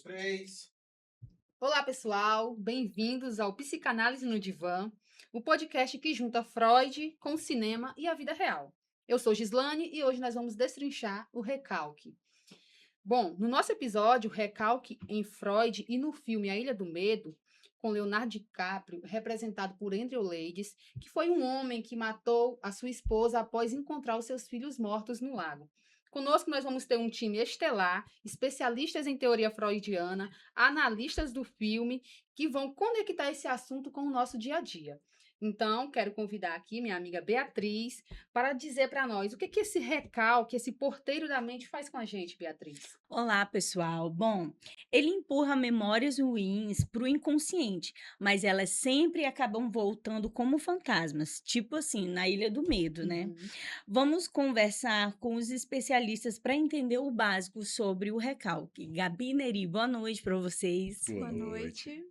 três. Olá, pessoal. Bem-vindos ao Psicanálise no Divã, o podcast que junta Freud com o cinema e a vida real. Eu sou Gislane e hoje nós vamos destrinchar o recalque. Bom, no nosso episódio, Recalque em Freud e no filme A Ilha do Medo, com Leonardo DiCaprio, representado por Andrew Ladies, que foi um homem que matou a sua esposa após encontrar os seus filhos mortos no lago. Conosco nós vamos ter um time estelar, especialistas em teoria freudiana, analistas do filme, que vão conectar esse assunto com o nosso dia a dia. Então, quero convidar aqui minha amiga Beatriz para dizer para nós o que esse recalque, esse porteiro da mente faz com a gente, Beatriz. Olá, pessoal. Bom, ele empurra memórias ruins para o inconsciente, mas elas sempre acabam voltando como fantasmas, tipo assim, na Ilha do Medo, né? Uhum. Vamos conversar com os especialistas para entender o básico sobre o recalque. Gabi, Neri, boa noite para vocês. Boa noite.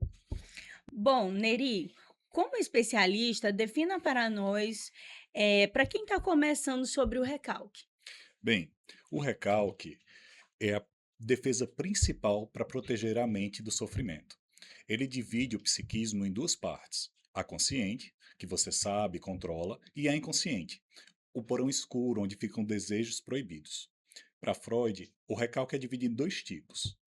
Bom, Neri, como especialista, defina para nós, para quem está começando sobre o recalque. Bem, o recalque é a defesa principal para proteger a mente do sofrimento. Ele divide o psiquismo em duas partes: a consciente, que você sabe e controla, e a inconsciente, o porão escuro onde ficam desejos proibidos. Para Freud, o recalque é dividido em dois tipos: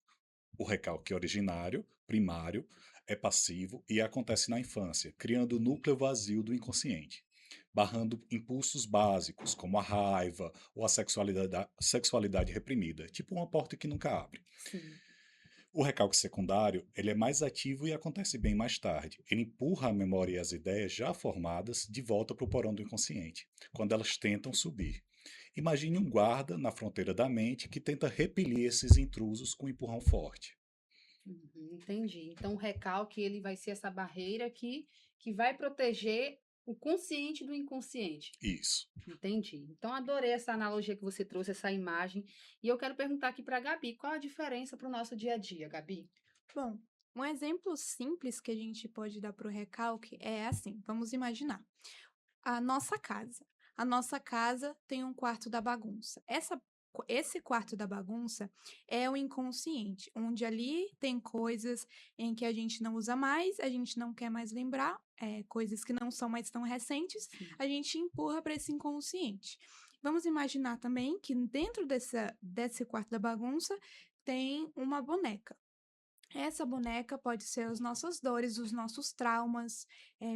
o recalque originário, primário, é passivo e acontece na infância, criando o núcleo vazio do inconsciente, barrando impulsos básicos, como a raiva ou a sexualidade reprimida, tipo uma porta que nunca abre. Sim. O recalque secundário, ele é mais ativo e acontece bem mais tarde. Ele empurra a memória e as ideias já formadas de volta para o porão do inconsciente, quando elas tentam subir. Imagine um guarda na fronteira da mente que tenta repelir esses intrusos com um empurrão forte. Entendi. Então, o recalque ele vai ser essa barreira que vai proteger o consciente do inconsciente. Isso. Entendi. Então, adorei essa analogia que você trouxe, essa imagem. E eu quero perguntar aqui para a Gabi, qual a diferença para o nosso dia a dia, Gabi? Bom, um exemplo simples que a gente pode dar para o recalque é assim: vamos imaginar a nossa casa. A nossa casa tem um quarto da bagunça. Esse quarto da bagunça é o inconsciente, onde ali tem coisas em que a gente não usa mais, a gente não quer mais lembrar, coisas que não são mais tão recentes, Sim. a gente empurra para esse inconsciente. Vamos imaginar também que dentro desse quarto da bagunça tem uma boneca. Essa boneca pode ser as nossas dores, os nossos traumas,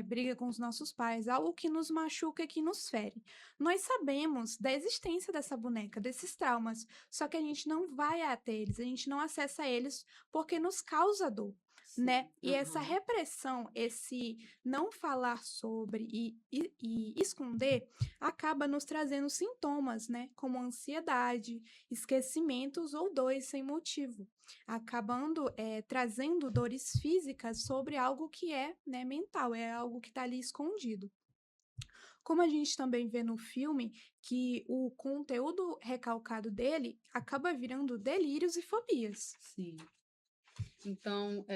briga com os nossos pais, algo que nos machuca e que nos fere. Nós sabemos da existência dessa boneca, desses traumas, só que a gente não vai até eles, a gente não acessa eles porque nos causa dor, né? E essa Aham. repressão, esse não falar sobre e esconder, acaba nos trazendo sintomas, né? Como ansiedade, esquecimentos ou dores sem motivo, acabando trazendo dores físicas sobre algo que é, né, mental, é algo que está ali escondido. Como a gente também vê no filme que o conteúdo recalcado dele acaba virando delírios e fobias. Sim. Então,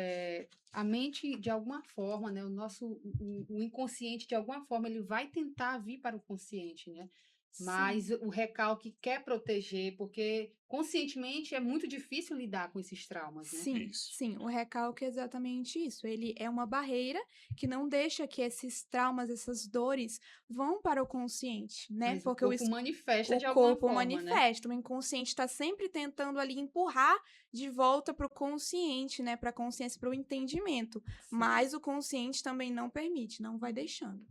a mente, de alguma forma, né, o inconsciente, de alguma forma, ele vai tentar vir para o consciente, né? Mas Sim. o recalque quer proteger, porque conscientemente é muito difícil lidar com esses traumas, né? Sim, Isso. sim, o recalque é exatamente isso. Ele é uma barreira que não deixa que esses traumas, essas dores vão para o consciente, né? Mas o Porque corpo manifesta o de alguma corpo forma, né? manifesta, o inconsciente está sempre tentando ali empurrar de volta para o consciente, né? Para a consciência, para o entendimento. Sim. Mas o consciente também não permite, não vai deixando.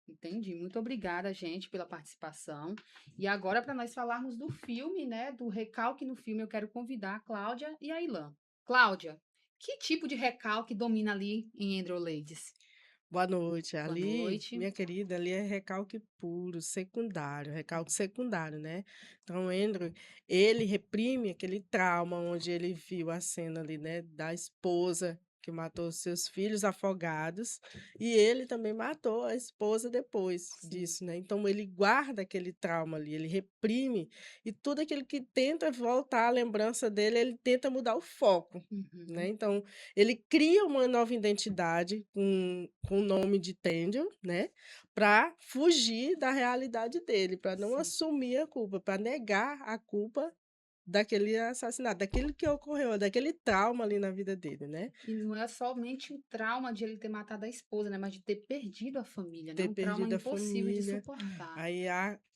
Entendi. Muito obrigada, gente, pela participação. E agora, para nós falarmos do filme, né, do recalque no filme, eu quero convidar a Cláudia e a Ilan. Cláudia, que tipo de recalque domina ali em Andrew Ladies? Boa noite. Boa Ali, noite. minha querida, ali é recalque puro, secundário, recalque secundário, né? Então, o Andrew, ele reprime aquele trauma onde ele viu a cena ali, né, da esposa que matou seus filhos afogados, e ele também matou a esposa depois Sim. disso, né? Então, ele guarda aquele trauma ali, ele reprime, e tudo aquilo que tenta voltar à lembrança dele, ele tenta mudar o foco, né? Uhum. Então, ele cria uma nova identidade com o nome de Tendel, né? Para fugir da realidade dele, para não Sim. assumir a culpa, para negar a culpa daquele assassinato, daquilo que ocorreu, daquele trauma ali na vida dele, né? E não é somente um trauma de ele ter matado a esposa, né? Mas de ter perdido a família, né? Ter Um trauma perdido a impossível de família. suportar. Aí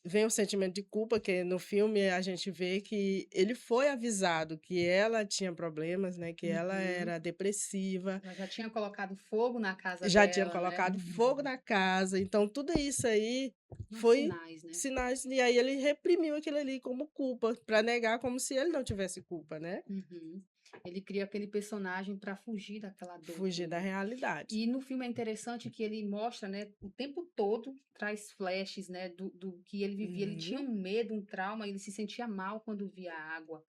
vem o sentimento de culpa, que no filme a gente vê que ele foi avisado que ela tinha problemas, né? Que ela Uhum. era depressiva, Ela já tinha colocado fogo na casa já tinha dela, né? colocado fogo na casa. Então, tudo isso aí Uns foi sinais, né? sinais. E aí ele reprimiu aquilo ali como culpa, para negar como se ele não tivesse culpa, né? Uhum. Ele cria aquele personagem para fugir daquela dor Fugir da toda. realidade. E no filme é interessante que ele mostra, né, o tempo todo, traz flashes, né, do que ele vivia. Ele tinha Uhum. um medo, um trauma, ele se sentia mal quando via a água,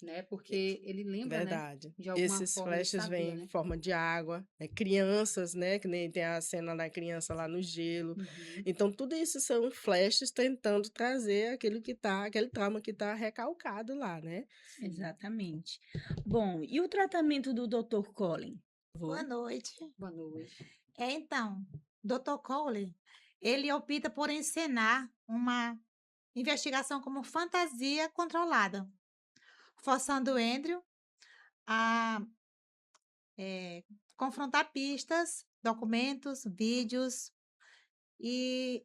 né, porque ele lembra, né, Verdade. de alguma Esses forma ele flashes sabia, vêm em né? forma de água, crianças, né? Que nem tem a cena da criança lá no gelo. Uhum. Então, tudo isso são flashes tentando trazer aquele trauma que está recalcado lá, né? Sim. Exatamente. Bom, e o tratamento do Dr. Colin? Boa noite. Boa noite. Então, Dr. Cole, ele opta por encenar uma investigação como fantasia controlada, forçando Andrew a confrontar pistas, documentos, vídeos, e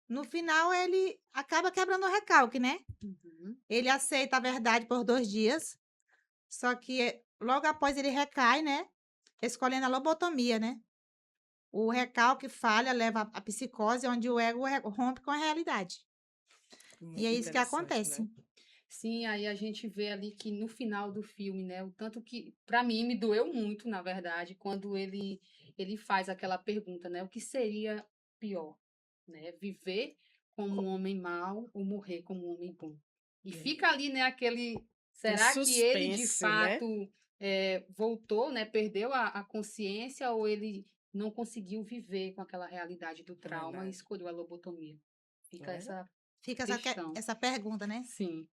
no final ele acaba quebrando o recalque, né? Uhum. Ele aceita a verdade por 2 dias, só que logo após ele recai, né? Escolhendo a lobotomia, né? O recalque falha, leva à psicose, onde o ego rompe com a realidade. E Muito é isso que interessante, acontece. né? Sim, aí a gente vê ali que no final do filme, né, o tanto que para mim me doeu muito, na verdade, quando ele faz aquela pergunta, né, o que seria pior, né, viver como um homem mau ou morrer como um homem bom? E fica ali, né, Aquele será que ele de suspense, né? fato voltou, né, perdeu a consciência ou ele não conseguiu viver com aquela realidade do trauma e Verdade. escolheu a lobotomia? Fica É. essa Fica questão. essa pergunta, né? Sim.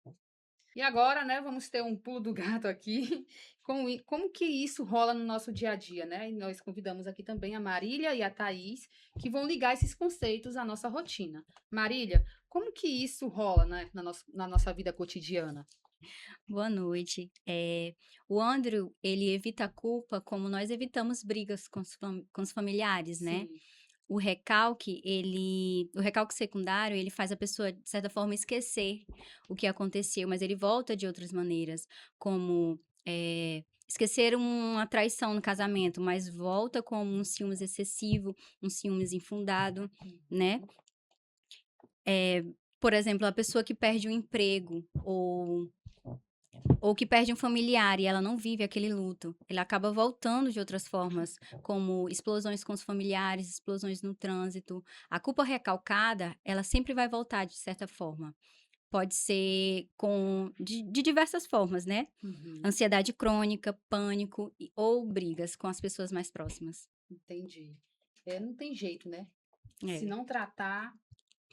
E agora, né, vamos ter um pulo do gato aqui. Como que isso rola no nosso dia a dia, né? E nós convidamos aqui também a Marília e a Thaís, que vão ligar esses conceitos à nossa rotina. Marília, como que isso rola, né, na nossa vida cotidiana? Boa noite. O Andrew, ele evita a culpa como nós evitamos brigas com os familiares, né? Sim. O recalque secundário, ele faz a pessoa, de certa forma, esquecer o que aconteceu, mas ele volta de outras maneiras, como esquecer uma traição no casamento, mas volta como um ciúmes excessivo, um ciúmes infundado, né? Por exemplo, a pessoa que perde um emprego ou que perde um familiar e ela não vive aquele luto, ela acaba voltando de outras formas, como explosões com os familiares, explosões no trânsito. A culpa recalcada, ela sempre vai voltar de certa forma. Pode ser de diversas formas, né? Uhum. Ansiedade crônica, pânico ou brigas com as pessoas mais próximas. Entendi. Não tem jeito, né? É. Se não tratar,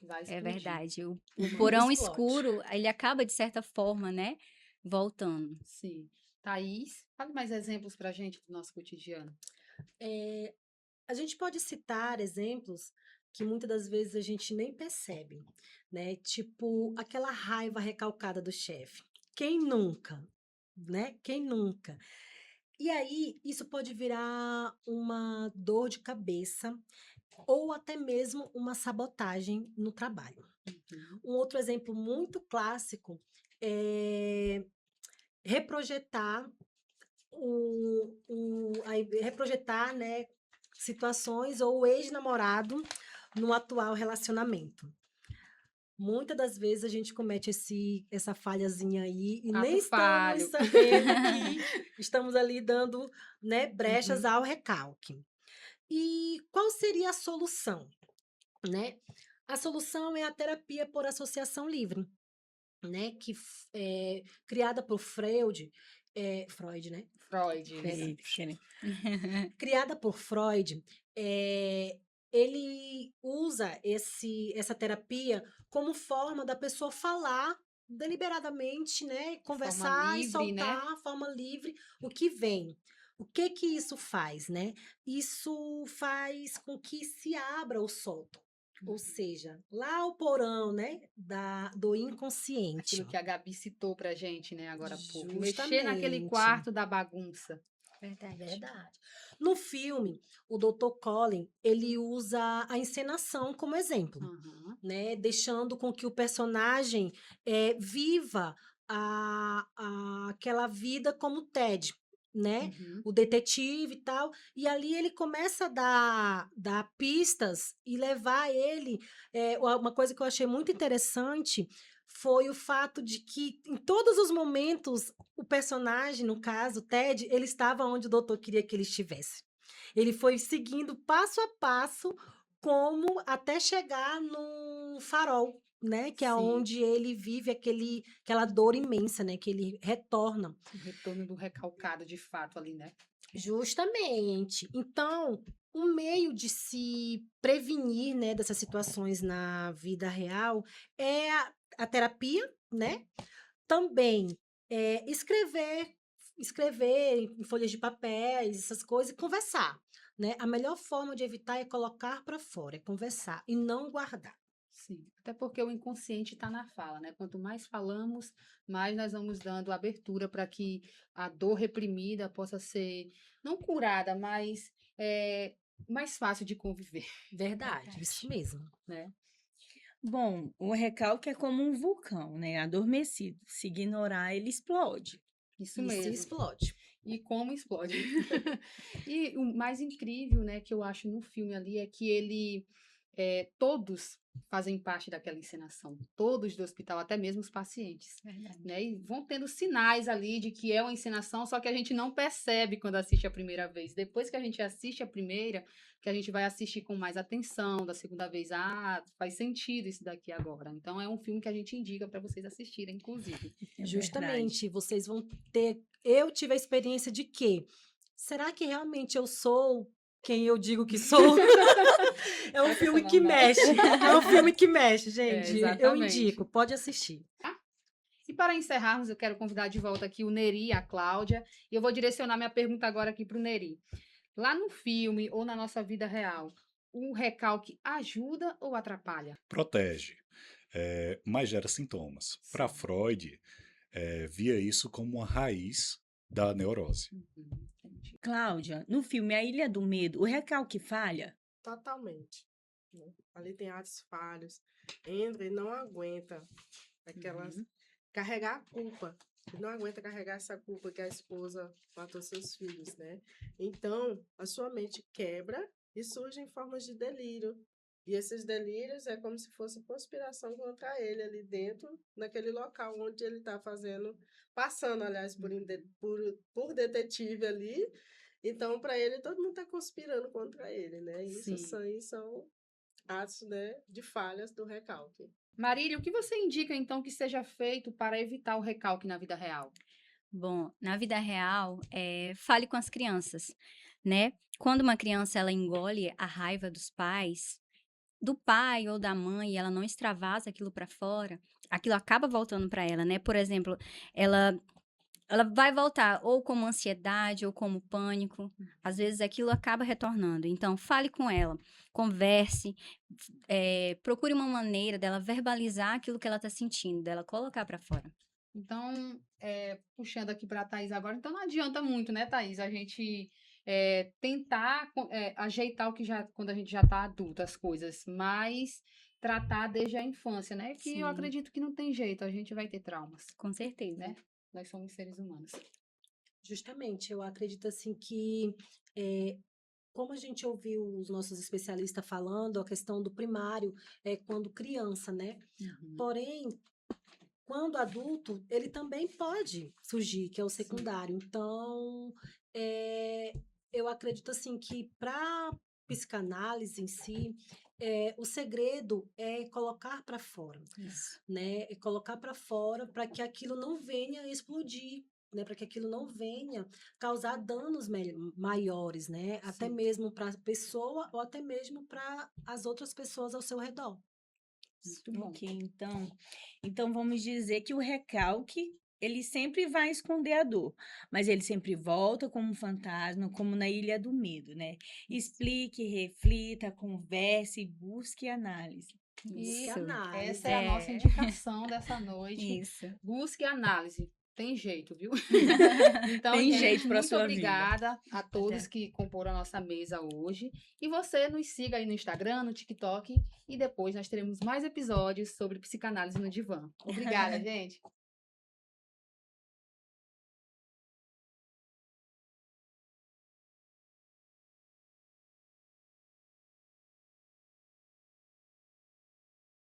vai É explodir. verdade. O Uhum. porão Explode. escuro, ele acaba, de certa forma, né? Voltando. Sim. Thaís, fale mais exemplos pra gente do nosso cotidiano. A gente pode citar exemplos que muitas das vezes a gente nem percebe, né? Tipo aquela raiva recalcada do chefe. Quem nunca, né? Quem nunca? E aí, isso pode virar uma dor de cabeça ou até mesmo uma sabotagem no trabalho. Uhum. Um outro exemplo muito clássico é reprojetar reprojetar, né, situações ou o ex-namorado no atual relacionamento. Muitas das vezes a gente comete essa falhazinha aí e nem Ato estamos falho. sabendo que estamos ali dando, né, brechas Uhum. ao recalque. E qual seria a solução, né? A solução é a terapia por associação livre, né? Que é criada por Freud, né? Freud, isso. Criada por Freud, ele usa essa terapia como forma da pessoa falar deliberadamente, né? Forma Conversar e livre, né? soltar, forma livre, o que vem. O que que isso faz, né? Isso faz com que se abra o solto, Ou seja, lá o porão, né, do Aquilo inconsciente. que a Gabi citou pra gente, né, agora há pouco. Mexer naquele Justamente. quarto da bagunça. Verdade. Verdade. No filme, o Dr. Colin, ele usa a encenação como exemplo, Aham. né? Deixando com que o personagem viva aquela vida como Ted, né? Uhum. O detetive e tal. E ali ele começa a dar pistas e levar ele. Uma coisa que eu achei muito interessante foi o fato de que, em todos os momentos, o personagem, no caso, o Ted, ele estava onde o doutor queria que ele estivesse. Ele foi seguindo passo a passo, como até chegar no farol, né? Que é Sim. onde ele vive aquela dor imensa, né? Que ele retorna. O retorno do recalcado, de fato, ali, né? Justamente. Então, um meio de se prevenir, né, dessas situações na vida real é a terapia, né? Também escrever em folhas de papéis, essas coisas, e conversar, né? A melhor forma de evitar é colocar para fora, é conversar e não guardar. Sim. Até porque o inconsciente está na fala, né? Quanto mais falamos, mais nós vamos dando abertura para que a dor reprimida possa ser, não curada, mas mais fácil de conviver, Verdade, isso mesmo. né? Bom, o recalque é como um vulcão, né? Adormecido. Se ignorar, ele explode. Isso Isso mesmo. explode. E como explode. E o mais incrível, né, que eu acho no filme ali é que todos fazem parte daquela encenação, todos do hospital, até mesmo os pacientes, Verdade. né? E vão tendo sinais ali de que é uma encenação, só que a gente não percebe quando assiste a primeira vez. Depois que a gente assiste a primeira, que a gente vai assistir com mais atenção, da segunda vez, faz sentido isso daqui agora. Então é um filme que a gente indica para vocês assistirem, inclusive. É Justamente, vocês vão ter. Eu tive a experiência de que será que realmente eu sou quem eu digo que sou? É um Essa filme não que dá. mexe. É um filme que mexe, gente. Eu exatamente. indico, pode assistir. E para encerrarmos, eu quero convidar de volta aqui o Neri e a Cláudia. E eu vou direcionar minha pergunta agora aqui para o Neri. Lá no filme ou na nossa vida real, o recalque ajuda ou atrapalha? Protege, mas gera sintomas. Para Sim. Freud, via isso como uma raiz da neurose. Entendi. Cláudia, no filme A Ilha do Medo, o recalque falha? Totalmente. Né? Ali tem atos falhos. Entra e não aguenta aquelas. Uhum. Carregar a culpa. Ele não aguenta carregar essa culpa que a esposa matou seus filhos, né? Então, a sua mente quebra e surgem formas de delírio. E esses delírios é como se fosse conspiração contra ele ali dentro, naquele local onde ele está passando, aliás, por detetive ali. Então, para ele, todo mundo está conspirando contra ele, né? Isso Sim. aí são atos, né, de falhas do recalque. Marília, o que você indica, então, que seja feito para evitar o recalque na vida real? Bom, na vida real, fale com as crianças, né? Quando uma criança ela engole a raiva dos pais, do pai ou da mãe, e ela não extravasa aquilo para fora, aquilo acaba voltando para ela, né? Por exemplo, ela vai voltar ou como ansiedade ou como pânico. Às vezes aquilo acaba retornando. Então, fale com ela, converse, procure uma maneira dela verbalizar aquilo que ela está sentindo, dela colocar para fora. Então, puxando aqui para a Thaís agora, então não adianta muito, né, Thaís, a gente tentar ajeitar quando a gente já está adulta, as coisas, mas tratar desde a infância, né? Que eu Sim. acredito que não tem jeito, a gente vai ter traumas, Com certeza. né? Nós somos seres humanos. Justamente, eu acredito assim que, como a gente ouviu os nossos especialistas falando, a questão do primário é quando criança, né? Uhum. Porém, quando adulto, ele também pode surgir, que é o secundário. Então, eu acredito assim que para psicanálise em si, o segredo é colocar para fora, Isso. né? É colocar para fora para que aquilo não venha explodir, né? Para que aquilo não venha causar danos maiores, né? Até Sim. mesmo para a pessoa ou até mesmo para as outras pessoas ao seu redor. Muito bom. Ok, então vamos dizer que o recalque ele sempre vai esconder a dor, mas ele sempre volta como um fantasma, como na Ilha do Medo, né? Explique, reflita, converse, busque análise. E Isso. análise. essa é a nossa É. indicação dessa noite. Isso. Busque análise. Tem jeito, viu? Então, Tem gente, jeito pra muito sua vida. obrigada a todos que comporam a nossa mesa hoje. E você nos siga aí no Instagram, no TikTok. E depois nós teremos mais episódios sobre psicanálise no divã. Obrigada, gente.